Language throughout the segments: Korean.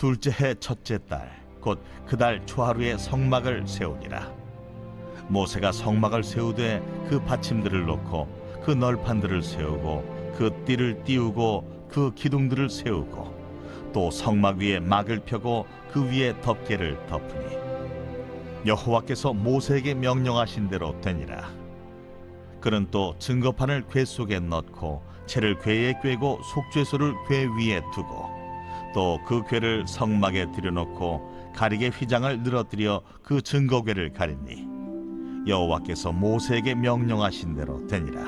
둘째 해 첫째 달 곧 그 달 초하루에 성막을 세우니라. 모세가 성막을 세우되 그 받침들을 놓고 그 널판들을 세우고 그 띠를 띄우고 그 기둥들을 세우고 또 성막 위에 막을 펴고 그 위에 덮개를 덮으니 여호와께서 모세에게 명령하신 대로 되니라. 그는 또 증거판을 궤 속에 넣고 채를 궤에 꿰고 속죄소를 궤 위에 두고 또 그 궤를 성막에 들여놓고 가리개 휘장을 늘어뜨려 그 증거궤를 가리니 여호와께서 모세에게 명령하신 대로 되니라.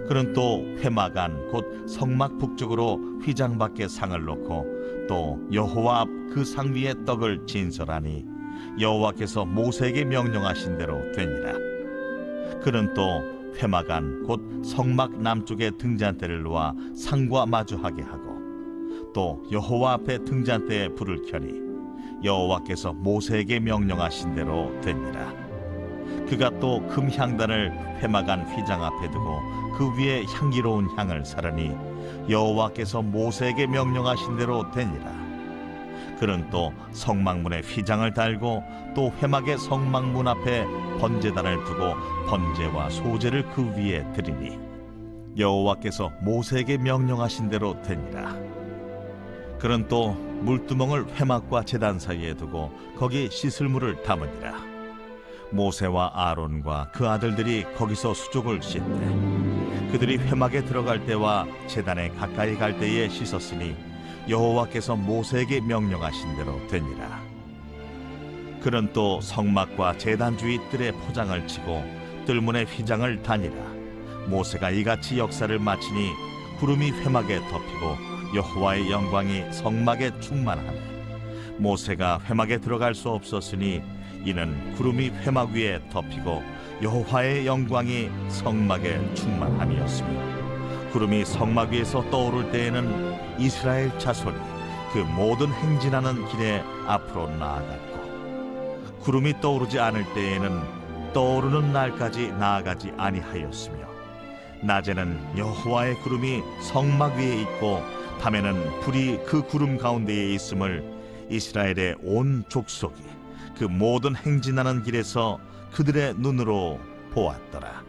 그는 또 회막 안 곧 성막 북쪽으로 휘장 밖에 상을 놓고 또 여호와 앞 그 상 위에 떡을 진설하니 여호와께서 모세에게 명령하신 대로 되니라. 그는 또 회막 안 곧 성막 남쪽에 등잔대를 놓아 상과 마주하게 하고 또 여호와 앞에 등잔대에 불을 켜니 여호와께서 모세에게 명령하신 대로 되니라. 그가 또 금향단을 회막 안 휘장 앞에 두고 그 위에 향기로운 향을 사르니 여호와께서 모세에게 명령하신 대로 되니라. 그는 또 성막문에 휘장을 달고 또 회막의 성막문 앞에 번제단을 두고 번제와 소제를 그 위에 드리니 여호와께서 모세에게 명령하신 대로 되니라. 그는 또 물두멍을 회막과 제단 사이에 두고 거기 씻을 물을 담으니라. 모세와 아론과 그 아들들이 거기서 수족을 씻되 그들이 회막에 들어갈 때와 제단에 가까이 갈 때에 씻었으니 여호와께서 모세에게 명령하신 대로 되니라. 그는 또 성막과 제단 주위 뜰에 포장을 치고 뜰문에 휘장을 다니라. 모세가 이같이 역사를 마치니 구름이 회막에 덮이고 여호와의 영광이 성막에 충만하매 모세가 회막에 들어갈 수 없었으니 이는 구름이 회막 위에 덮이고 여호와의 영광이 성막에 충만함이었으며 구름이 성막 위에서 떠오를 때에는 이스라엘 자손이 그 모든 행진하는 길에 앞으로 나아갔고 구름이 떠오르지 않을 때에는 떠오르는 날까지 나아가지 아니하였으며 낮에는 여호와의 구름이 성막 위에 있고 밤에는 불이 그 구름 가운데에 있음을 이스라엘의 온 족속이 그 모든 행진하는 길에서 그들의 눈으로 보았더라.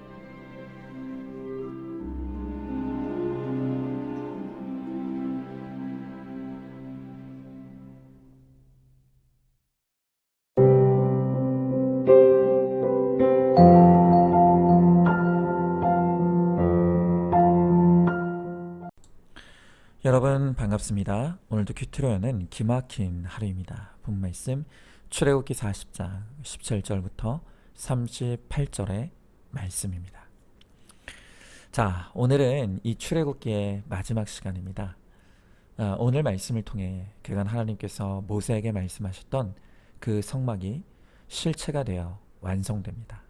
여러분 반갑습니다. 오늘도 큐티로 여는 기막힌 하루입니다. 본 말씀 출애굽기 40장 17절부터 38절의 말씀입니다. 자, 오늘은 이 출애굽기의 마지막 시간입니다. 오늘 말씀을 통해 그간 하나님께서 모세에게 말씀하셨던 그 성막이 실체가 되어 완성됩니다.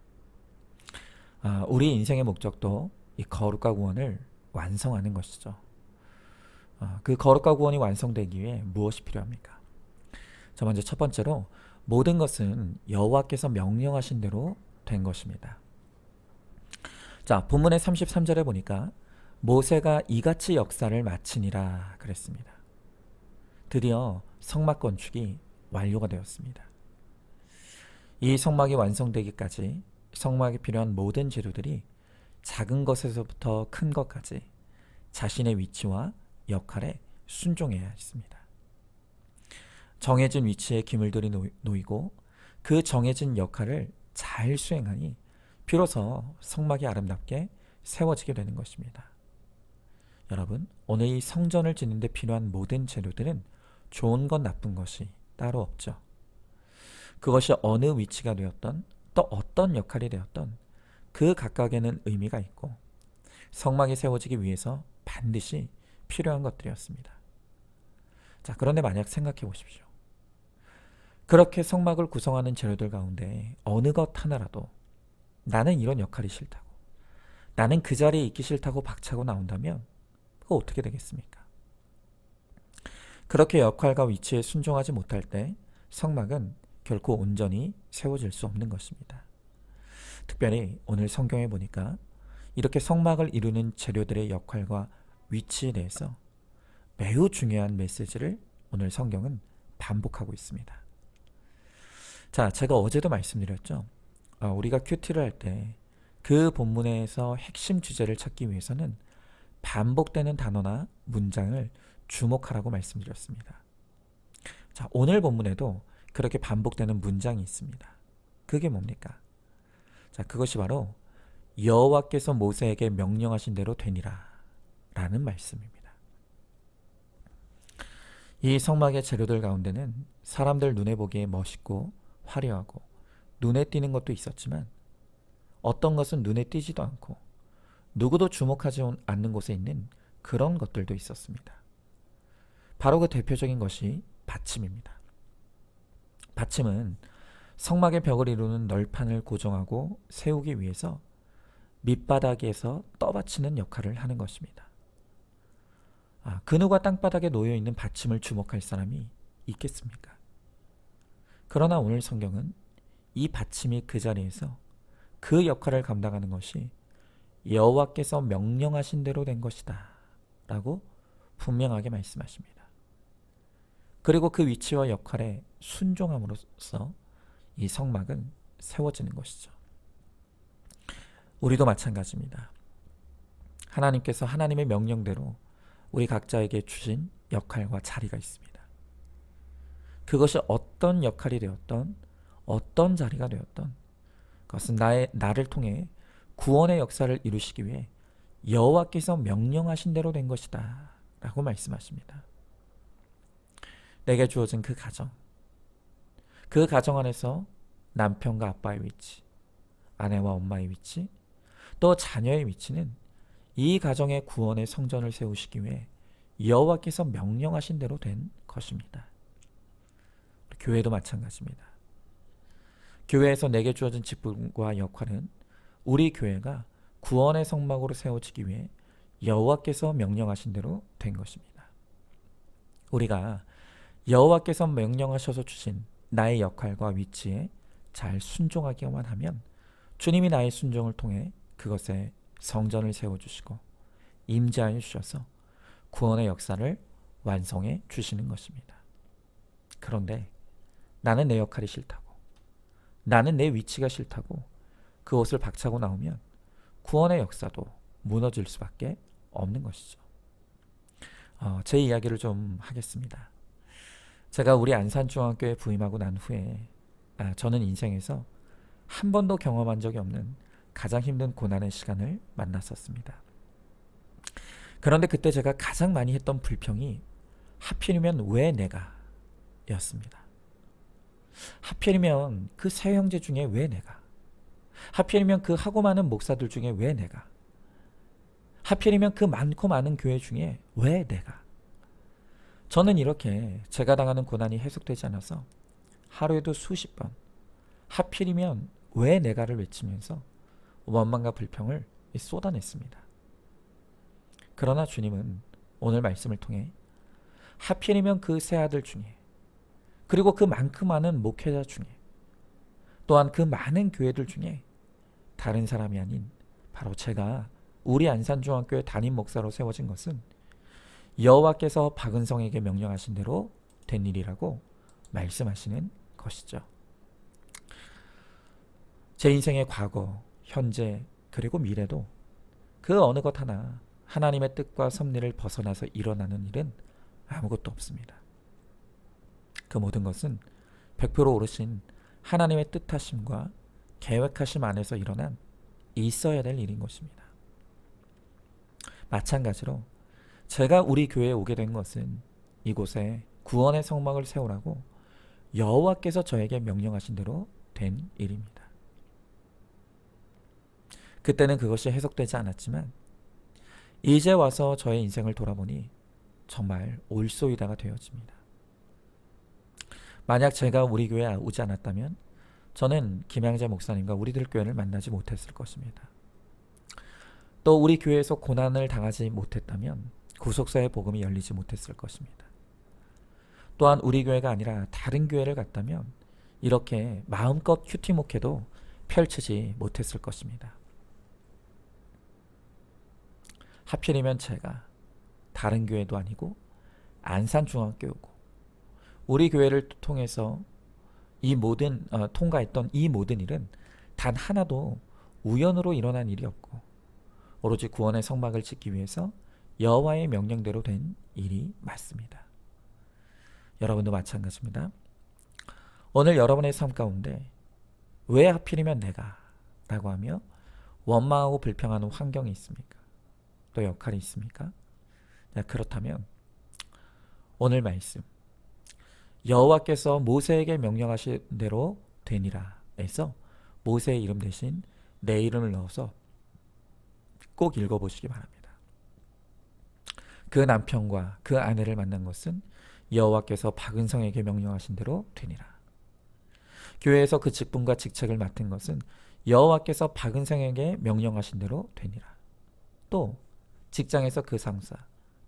우리 인생의 목적도 이 거룩과 구원을 완성하는 것이죠. 그 거룩과 구원이 완성되기 위해 무엇이 필요합니까? 자, 먼저 첫 번째로 모든 것은 여호와께서 명령하신 대로 된 것입니다. 자, 본문의 33절에 보니까 모세가 이같이 역사를 마치니라 그랬습니다. 드디어 성막 건축이 완료가 되었습니다. 이 성막이 완성되기까지 성막에 필요한 모든 재료들이 작은 것에서부터 큰 것까지 자신의 위치와 역할에 순종해야 했습니다. 정해진 위치에 기물들이 놓이고 그 정해진 역할을 잘 수행하니 비로소 성막이 아름답게 세워지게 되는 것입니다. 여러분, 오늘 이 성전을 짓는 데 필요한 모든 재료들은 좋은 것 나쁜 것이 따로 없죠. 그것이 어느 위치가 되었던 또 어떤 역할이 되었던 그 각각에는 의미가 있고 성막이 세워지기 위해서 반드시 필요한 것들이었습니다. 자, 그런데 만약 생각해 보십시오. 그렇게 성막을 구성하는 재료들 가운데 어느 것 하나라도 나는 이런 역할이 싫다고, 나는 그 자리에 있기 싫다고 박차고 나온다면 그거 어떻게 되겠습니까? 그렇게 역할과 위치에 순종하지 못할 때 성막은 결코 온전히 세워질 수 없는 것입니다. 특별히 오늘 성경에 보니까 이렇게 성막을 이루는 재료들의 역할과 위치에 대해서 매우 중요한 메시지를 오늘 성경은 반복하고 있습니다. 자, 제가 어제도 말씀드렸죠. 우리가 큐티를 할 때 그 본문에서 핵심 주제를 찾기 위해서는 반복되는 단어나 문장을 주목하라고 말씀드렸습니다. 자, 오늘 본문에도 그렇게 반복되는 문장이 있습니다. 그게 뭡니까? 자, 그것이 바로 여호와께서 모세에게 명령하신 대로 되니라 라는 말씀입니다. 이 성막의 재료들 가운데는 사람들 눈에 보기에 멋있고 화려하고 눈에 띄는 것도 있었지만 어떤 것은 눈에 띄지도 않고 누구도 주목하지 않는 곳에 있는 그런 것들도 있었습니다. 바로 그 대표적인 것이 받침입니다. 받침은 성막의 벽을 이루는 널판을 고정하고 세우기 위해서 밑바닥에서 떠받치는 역할을 하는 것입니다. 그늘과 땅바닥에 놓여 있는 받침을 주목할 사람이 있겠습니까? 그러나 오늘 성경은 이 받침이 그 자리에서 그 역할을 감당하는 것이 여호와께서 명령하신 대로 된 것이다 라고 분명하게 말씀하십니다. 그리고 그 위치와 역할에 순종함으로써 이 성막은 세워지는 것이죠. 우리도 마찬가지입니다. 하나님께서 하나님의 명령대로 우리 각자에게 주신 역할과 자리가 있습니다. 그것이 어떤 역할이 되었던 어떤 자리가 되었던 그것은 나를 통해 구원의 역사를 이루시기 위해 여호와께서 명령하신 대로 된 것이다 라고 말씀하십니다. 내게 주어진 그 가정, 그 가정 안에서 남편과 아빠의 위치, 아내와 엄마의 위치, 또 자녀의 위치는 이 가정의 구원의 성전을 세우시기 위해 여호와께서 명령하신 대로 된 것입니다. 교회도 마찬가지입니다. 교회에서 내게 주어진 직분과 역할은 우리 교회가 구원의 성막으로 세워지기 위해 여호와께서 명령하신 대로 된 것입니다. 우리가 여호와께서 명령하셔서 주신 나의 역할과 위치에 잘 순종하기만 하면 주님이 나의 순종을 통해 그것에 성전을 세워주시고 임재하여 주셔서 구원의 역사를 완성해 주시는 것입니다. 그런데 나는 내 역할이 싫다고, 나는 내 위치가 싫다고 그것을 박차고 나오면 구원의 역사도 무너질 수밖에 없는 것이죠. 제 이야기를 좀 하겠습니다. 제가 우리 안산중앙교회 부임하고 난 후에 저는 인생에서 한 번도 경험한 적이 없는 가장 힘든 고난의 시간을 만났었습니다. 그런데 그때 제가 가장 많이 했던 불평이 하필이면 왜 내가 였습니다. 하필이면 그 세 형제 중에 왜 내가, 하필이면 그 하고 많은 목사들 중에 왜 내가, 하필이면 그 많고 많은 교회 중에 왜 내가. 저는 이렇게 제가 당하는 고난이 해소되지 않아서 하루에도 수십 번 하필이면 왜 내가를 외치면서 원망과 불평을 쏟아냈습니다. 그러나 주님은 오늘 말씀을 통해 하필이면 그 세 아들 중에, 그리고 그 많고 많은 목회자 중에, 또한 그 많은 교회들 중에 다른 사람이 아닌 바로 제가 우리 안산중앙교회 담임 목사로 세워진 것은 여호와께서 박은성에게 명령하신 대로 된 일이라고 말씀하시는 것이죠. 제 인생의 과거, 현재, 그리고 미래도 그 어느 것 하나 하나님의 뜻과 섭리를 벗어나서 일어나는 일은 아무것도 없습니다. 그 모든 것은 100% 오르신 하나님의 뜻하심과 계획하심 안에서 일어난 있어야 될 일인 것입니다. 마찬가지로 제가 우리 교회에 오게 된 것은 이곳에 구원의 성막을 세우라고 여호와께서 저에게 명령하신 대로 된 일입니다. 그때는 그것이 해석되지 않았지만 이제 와서 저의 인생을 돌아보니 정말 올소이다가 되어집니다. 만약 제가 우리 교회에 오지 않았다면 저는 김양재 목사님과 우리들 교회를 만나지 못했을 것입니다. 또 우리 교회에서 고난을 당하지 못했다면 구속사의 복음이 열리지 못했을 것입니다. 또한 우리 교회가 아니라 다른 교회를 갔다면 이렇게 마음껏 큐티 목회도 펼치지 못했을 것입니다. 하필이면 제가 다른 교회도 아니고 안산중앙교회고 우리 교회를 통해서 통과했던 이 모든 일은 단 하나도 우연으로 일어난 일이 없고 오로지 구원의 성막을 짓기 위해서 여호와의 명령대로 된 일이 맞습니다. 여러분도 마찬가지입니다. 오늘 여러분의 삶 가운데 왜 하필이면 내가 라고 하며 원망하고 불평하는 환경이 있습니까? 또 역할이 있습니까? 그렇다면 오늘 말씀 여호와께서 모세에게 명령하신 대로 되니라 해서 모세의 이름 대신 내 이름을 넣어서 꼭 읽어보시기 바랍니다. 그 남편과 그 아내를 만난 것은 여호와께서 박은성에게 명령하신 대로 되니라. 교회에서 그 직분과 직책을 맡은 것은 여호와께서 박은성에게 명령하신 대로 되니라. 또 직장에서 그 상사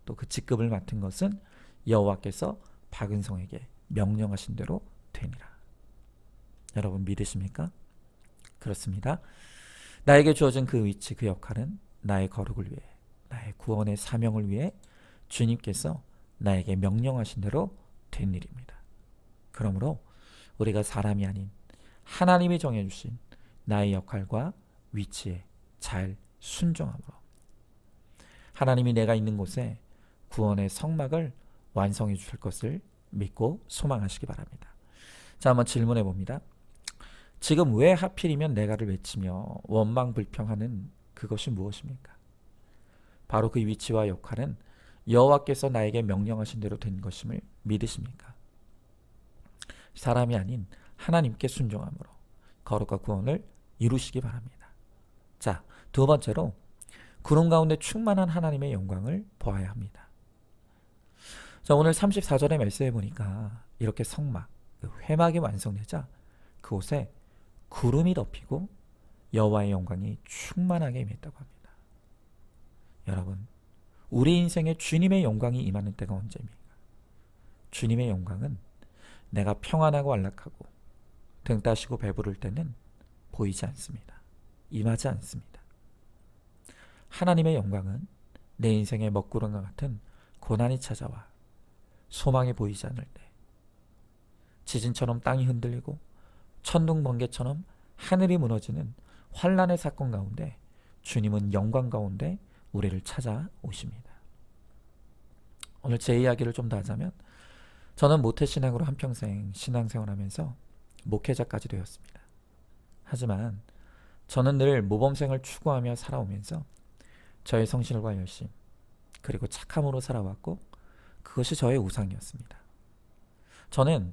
또 그 직급을 맡은 것은 여호와께서 박은성에게 명령하신 대로 되니라. 여러분 믿으십니까? 그렇습니다. 나에게 주어진 그 위치, 그 역할은 나의 거룩을 위해, 나의 구원의 사명을 위해 주님께서 나에게 명령하신 대로 된 일입니다. 그러므로 우리가 사람이 아닌 하나님이 정해주신 나의 역할과 위치에 잘 순종함으로 하나님이 내가 있는 곳에 구원의 성막을 완성해 주실 것을 믿고 소망하시기 바랍니다. 자, 한번 질문해 봅니다. 지금 왜 하필이면 내가를 외치며 원망 불평하는 그것이 무엇입니까? 바로 그 위치와 역할은 여호와께서 나에게 명령하신 대로 된 것임을 믿으십니까? 사람이 아닌 하나님께 순종함으로 거룩과 구원을 이루시기 바랍니다. 자, 두 번째로 구름 가운데 충만한 하나님의 영광을 보아야 합니다. 자, 오늘 34절의 말씀에 보니까 이렇게 성막, 회막이 완성되자 그곳에 구름이 덮이고 여호와의 영광이 충만하게 임했다고 합니다. 여러분, 우리 인생에 주님의 영광이 임하는 때가 언제입니까? 주님의 영광은 내가 평안하고 안락하고 등 따시고 배부를 때는 보이지 않습니다. 임하지 않습니다. 하나님의 영광은 내 인생의 먹구름과 같은 고난이 찾아와 소망이 보이지 않을 때, 지진처럼 땅이 흔들리고 천둥 번개처럼 하늘이 무너지는 환난의 사건 가운데 주님은 영광 가운데 우리를 찾아오십니다. 오늘 제 이야기를 좀 더 하자면 저는 모태신앙으로 한평생 신앙생활하면서 목회자까지 되었습니다. 하지만 저는 늘 모범생을 추구하며 살아오면서 저의 성실과 열심 그리고 착함으로 살아왔고 그것이 저의 우상이었습니다. 저는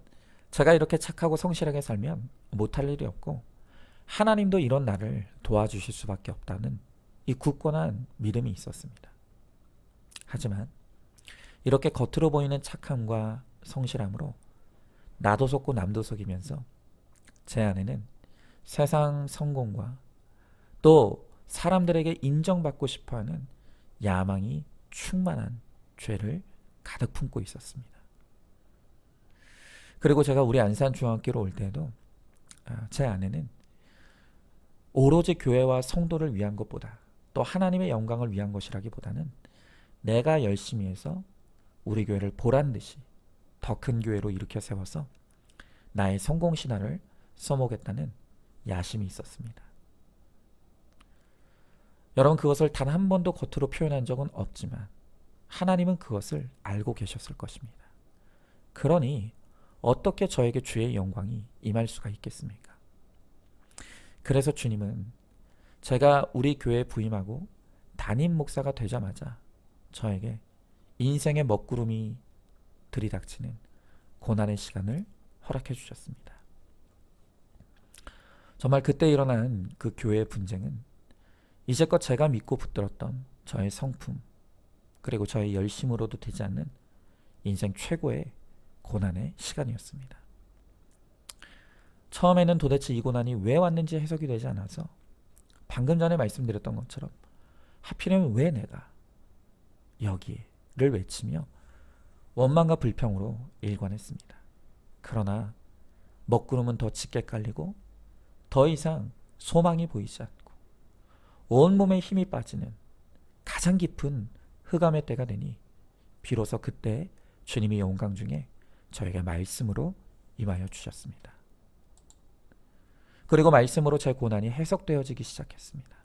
제가 이렇게 착하고 성실하게 살면 못할 일이 없고 하나님도 이런 나를 도와주실 수밖에 없다는 이 굳건한 믿음이 있었습니다. 하지만 이렇게 겉으로 보이는 착함과 성실함으로 나도 속고 남도 속이면서 제 안에는 세상 성공과 또 사람들에게 인정받고 싶어하는 야망이 충만한 죄를 가득 품고 있었습니다. 그리고 제가 우리 안산중앙교로 올 때도 제 안에는 오로지 교회와 성도를 위한 것보다 또 하나님의 영광을 위한 것이라기보다는 내가 열심히 해서 우리 교회를 보란듯이 더 큰 교회로 일으켜 세워서 나의 성공신화를 써먹겠다는 야심이 있었습니다. 여러분, 그것을 단 한 번도 겉으로 표현한 적은 없지만 하나님은 그것을 알고 계셨을 것입니다. 그러니 어떻게 저에게 주의 영광이 임할 수가 있겠습니까? 그래서 주님은 제가 우리 교회에 부임하고 담임 목사가 되자마자 저에게 인생의 먹구름이 들이닥치는 고난의 시간을 허락해 주셨습니다. 정말 그때 일어난 그 교회의 분쟁은 이제껏 제가 믿고 붙들었던 저의 성품 그리고 저의 열심으로도 되지 않는 인생 최고의 고난의 시간이었습니다. 처음에는 도대체 이 고난이 왜 왔는지 해석이 되지 않아서 방금 전에 말씀드렸던 것처럼 하필이면 왜 내가 여기를 외치며 원망과 불평으로 일관했습니다. 그러나 먹구름은 더 짙게 깔리고 더 이상 소망이 보이지 않고 온몸에 힘이 빠지는 가장 깊은 흑암의 때가 되니 비로소 그때 주님이 영광 중에 저에게 말씀으로 임하여 주셨습니다. 그리고 말씀으로 제 고난이 해석되어지기 시작했습니다.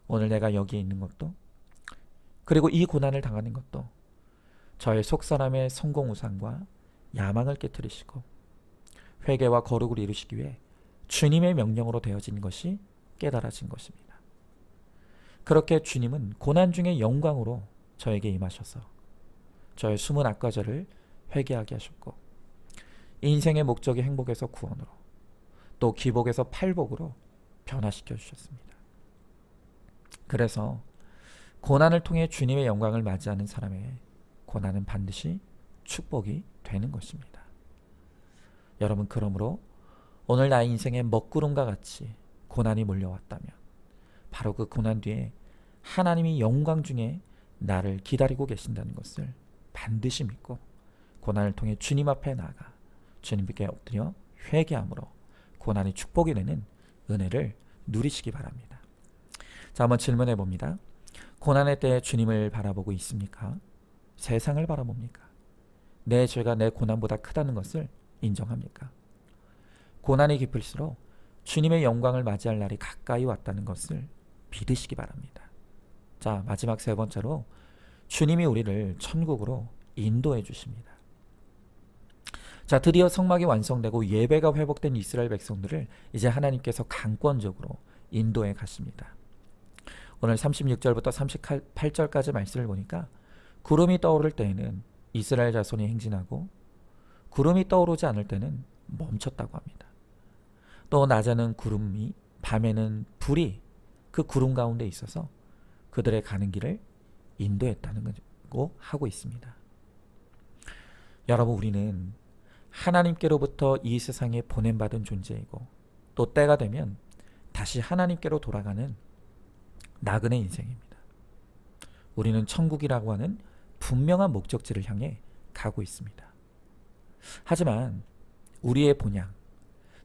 오늘 내가 여기에 있는 것도, 그리고 이 고난을 당하는 것도 저의 속사람의 성공우상과 야망을 깨뜨리시고 회개와 거룩을 이루시기 위해 주님의 명령으로 되어진 것이 깨달아진 것입니다. 그렇게 주님은 고난 중에 영광으로 저에게 임하셔서 저의 숨은 악과절을 회개하게 하셨고, 인생의 목적이 행복에서 구원으로, 또 기복에서 팔복으로 변화시켜 주셨습니다. 그래서 고난을 통해 주님의 영광을 맞이하는 사람의 고난은 반드시 축복이 되는 것입니다. 여러분, 그러므로 오늘 나의 인생에 먹구름과 같이 고난이 몰려왔다면 바로 그 고난 뒤에 하나님이 영광 중에 나를 기다리고 계신다는 것을 반드시 믿고 고난을 통해 주님 앞에 나아가 주님께 엎드려 회개함으로 고난이 축복이 되는 은혜를 누리시기 바랍니다. 자, 한번 질문해 봅니다. 고난의 때에 주님을 바라보고 있습니까? 세상을 바라봅니까? 내 죄가 내 고난보다 크다는 것을 인정합니까? 고난이 깊을수록 주님의 영광을 맞이할 날이 가까이 왔다는 것을 믿으시기 바랍니다. 자, 마지막 세 번째로 주님이 우리를 천국으로 인도해 주십니다. 자, 드디어 성막이 완성되고 예배가 회복된 이스라엘 백성들을 이제 하나님께서 강권적으로 인도해 가십니다. 오늘 36절부터 38절까지 말씀을 보니까 구름이 떠오를 때에는 이스라엘 자손이 행진하고 구름이 떠오르지 않을 때는 멈췄다고 합니다. 또 낮에는 구름이, 밤에는 불이 그 구름 가운데 있어서 그들의 가는 길을 인도했다는 거 하고 있습니다. 여러분, 우리는 하나님께로부터 이 세상에 보냄받은 존재이고 또 때가 되면 다시 하나님께로 돌아가는 나그네 인생입니다. 우리는 천국이라고 하는 분명한 목적지를 향해 가고 있습니다. 하지만 우리의 본향,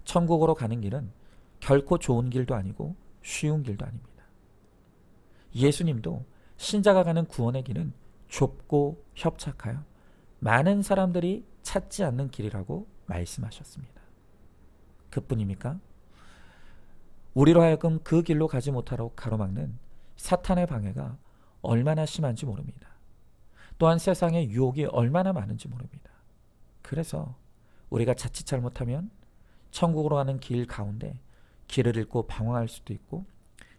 천국으로 가는 길은 결코 좋은 길도 아니고 쉬운 길도 아닙니다. 예수님도 신자가 가는 구원의 길은 좁고 협착하여 많은 사람들이 찾지 않는 길이라고 말씀하셨습니다. 그뿐입니까? 우리로 하여금 그 길로 가지 못하도록 가로막는 사탄의 방해가 얼마나 심한지 모릅니다. 또한 세상의 유혹이 얼마나 많은지 모릅니다. 그래서 우리가 자칫 잘못하면 천국으로 가는 길 가운데 길을 잃고 방황할 수도 있고,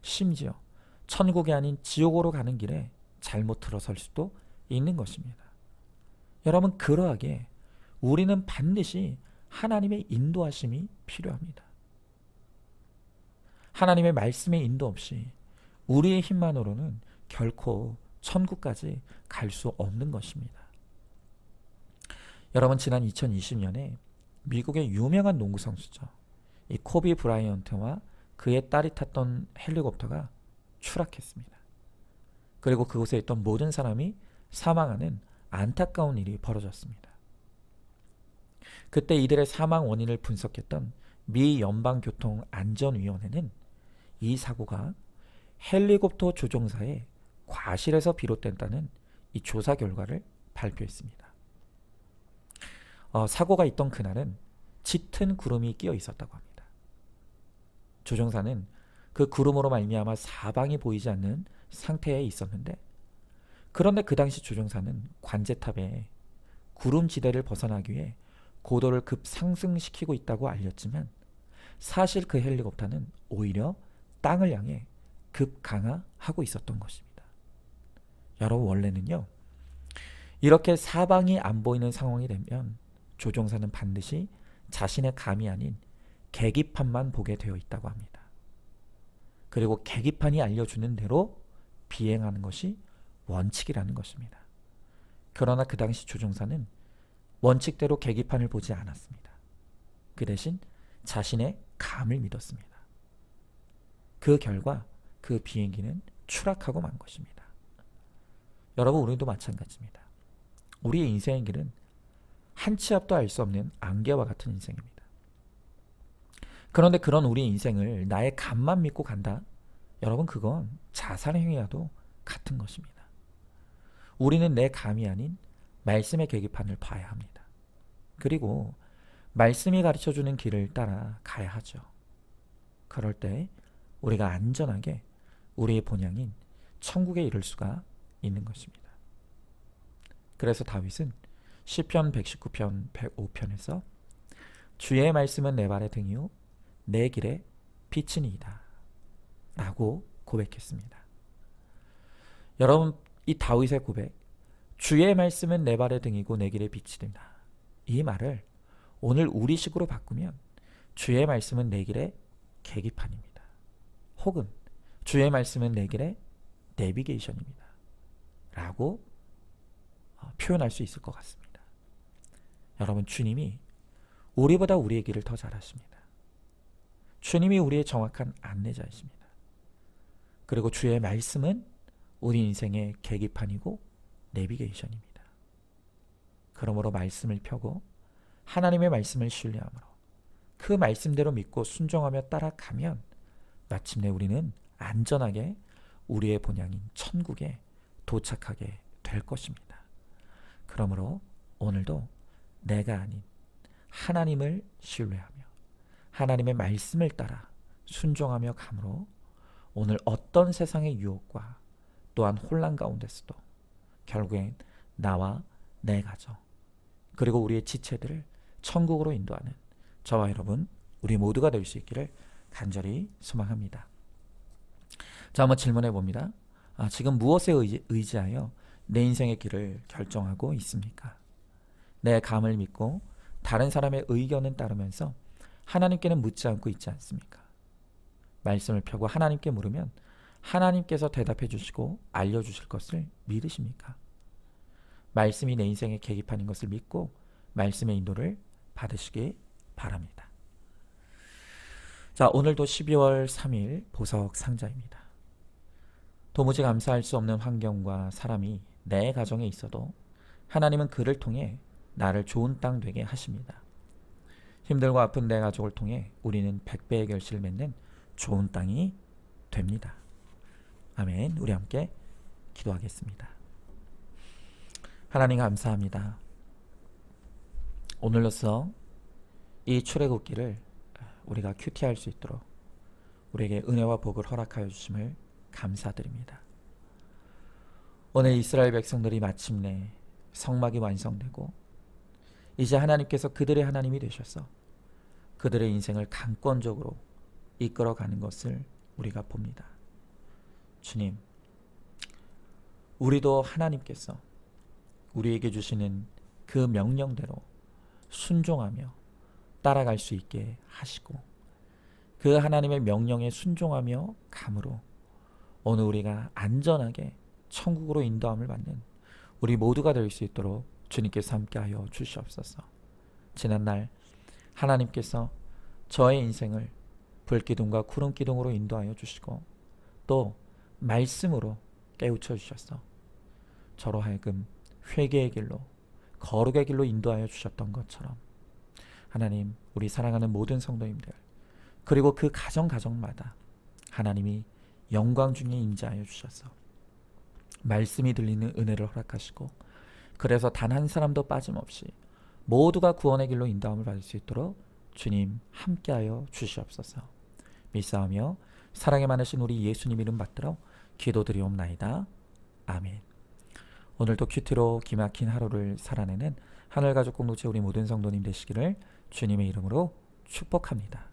심지어 천국이 아닌 지옥으로 가는 길에 잘못 들어설 수도 있는 것입니다. 여러분, 그러하기에 우리는 반드시 하나님의 인도하심이 필요합니다. 하나님의 말씀의 인도 없이 우리의 힘만으로는 결코 천국까지 갈 수 없는 것입니다. 여러분, 지난 2020년에 미국의 유명한 농구 선수죠. 이 코비 브라이언트와 그의 딸이 탔던 헬리콥터가 추락했습니다. 그리고 그곳에 있던 모든 사람이 사망하는 안타까운 일이 벌어졌습니다. 그때 이들의 사망 원인을 분석했던 미 연방교통안전위원회는 이 사고가 헬리콥터 조종사의 과실에서 비롯된다는 이 조사 결과를 발표했습니다. 사고가 있던 그날은 짙은 구름이 끼어 있었다고 합니다. 조종사는 그 구름으로 말미암아 사방이 보이지 않는 상태에 있었는데, 그런데 그 당시 조종사는 관제탑에 구름지대를 벗어나기 위해 고도를 급상승시키고 있다고 알렸지만 사실 그 헬리콥터는 오히려 땅을 향해 급강하하고 있었던 것입니다. 여러분, 원래는요, 이렇게 사방이 안 보이는 상황이 되면 조종사는 반드시 자신의 감이 아닌 계기판만 보게 되어 있다고 합니다. 그리고 계기판이 알려주는 대로 비행하는 것이 원칙이라는 것입니다. 그러나 그 당시 조종사는 원칙대로 계기판을 보지 않았습니다. 그 대신 자신의 감을 믿었습니다. 그 결과 그 비행기는 추락하고 만 것입니다. 여러분, 우리도 마찬가지입니다. 우리의 인생의 길은 한 치 앞도 알 수 없는 안개와 같은 인생입니다. 그런데 그런 우리의 인생을 나의 감만 믿고 간다? 여러분, 그건 자살행위와도 같은 것입니다. 우리는 내 감이 아닌 말씀의 계기판을 봐야 합니다. 그리고 말씀이 가르쳐주는 길을 따라 가야 하죠. 그럴 때 우리가 안전하게 우리의 본향인 천국에 이를 수가 있는 것입니다. 그래서 다윗은 시편 119편 105편에서 주의 말씀은 내 발의 등이요 내 길의 빛이니이다 라고 고백했습니다. 여러분, 이 다윗의 고백, 주의 말씀은 내 발의 등이고 내 길의 빛이다, 이 말을 오늘 우리식으로 바꾸면 주의 말씀은 내 길의 계기판입니다. 혹은 주의 말씀은 내 길의 내비게이션입니다 라고 표현할 수 있을 것 같습니다. 여러분, 주님이 우리보다 우리의 길을 더 잘 아십니다. 주님이 우리의 정확한 안내자이십니다. 그리고 주의 말씀은 우리 인생의 계기판이고 내비게이션입니다. 그러므로 말씀을 펴고 하나님의 말씀을 신뢰함으로 그 말씀대로 믿고 순종하며 따라가면 마침내 우리는 안전하게 우리의 본향인 천국에 도착하게 될 것입니다. 그러므로 오늘도 내가 아닌 하나님을 신뢰하며 하나님의 말씀을 따라 순종하며 감으로 오늘 어떤 세상의 유혹과 또한 혼란 가운데서도 결국엔 나와 내 가정 그리고 우리의 지체들을 천국으로 인도하는 저와 여러분, 우리 모두가 될 수 있기를 간절히 소망합니다. 자, 한번 질문해 봅니다. 지금 무엇에 의지하여 내 인생의 길을 결정하고 있습니까? 내 감을 믿고 다른 사람의 의견은 따르면서 하나님께는 묻지 않고 있지 않습니까? 말씀을 펴고 하나님께 물으면 하나님께서 대답해 주시고 알려주실 것을 믿으십니까? 말씀이 내 인생의 계기판인 것을 믿고 말씀의 인도를 받으시기 바랍니다. 자, 오늘도 12월 3일 보석 상자입니다. 도무지 감사할 수 없는 환경과 사람이 내 가정에 있어도 하나님은 그를 통해 나를 좋은 땅 되게 하십니다. 힘들고 아픈 내 가족을 통해 우리는 100배의 결실을 맺는 좋은 땅이 됩니다. 아멘. 우리 함께 기도하겠습니다. 하나님 감사합니다. 오늘로써 이 출애굽기를 우리가 큐티할 수 있도록 우리에게 은혜와 복을 허락하여 주심을 감사드립니다. 오늘 이스라엘 백성들이 마침내 성막이 완성되고 이제 하나님께서 그들의 하나님이 되셔서 그들의 인생을 강권적으로 이끌어가는 것을 우리가 봅니다. 주님, 우리도 하나님께서 우리에게 주시는 그 명령대로 순종하며 따라갈 수 있게 하시고 그 하나님의 명령에 순종하며 감으로 오늘 우리가 안전하게 천국으로 인도함을 받는 우리 모두가 될 수 있도록 주님께서 함께하여 주시옵소서. 지난날 하나님께서 저의 인생을 불기둥과 구름기둥으로 인도하여 주시고 또 말씀으로 깨우쳐 주셔서 저로 하여금 회개의 길로 거룩의 길로 인도하여 주셨던 것처럼 하나님, 우리 사랑하는 모든 성도님들 그리고 그 가정마다 하나님이 영광 중에 임재하여 주셔서 말씀이 들리는 은혜를 허락하시고 그래서 단 한 사람도 빠짐없이 모두가 구원의 길로 인도함을 받을 수 있도록 주님 함께하여 주시옵소서. 믿사오며 사랑에 많으신 우리 예수님 이름 받들어 기도드리옵나이다. 아멘. 오늘도 큐티로 기막힌 하루를 살아내는 하늘가족 공동체 우리 모든 성도님 되시기를 주님의 이름으로 축복합니다.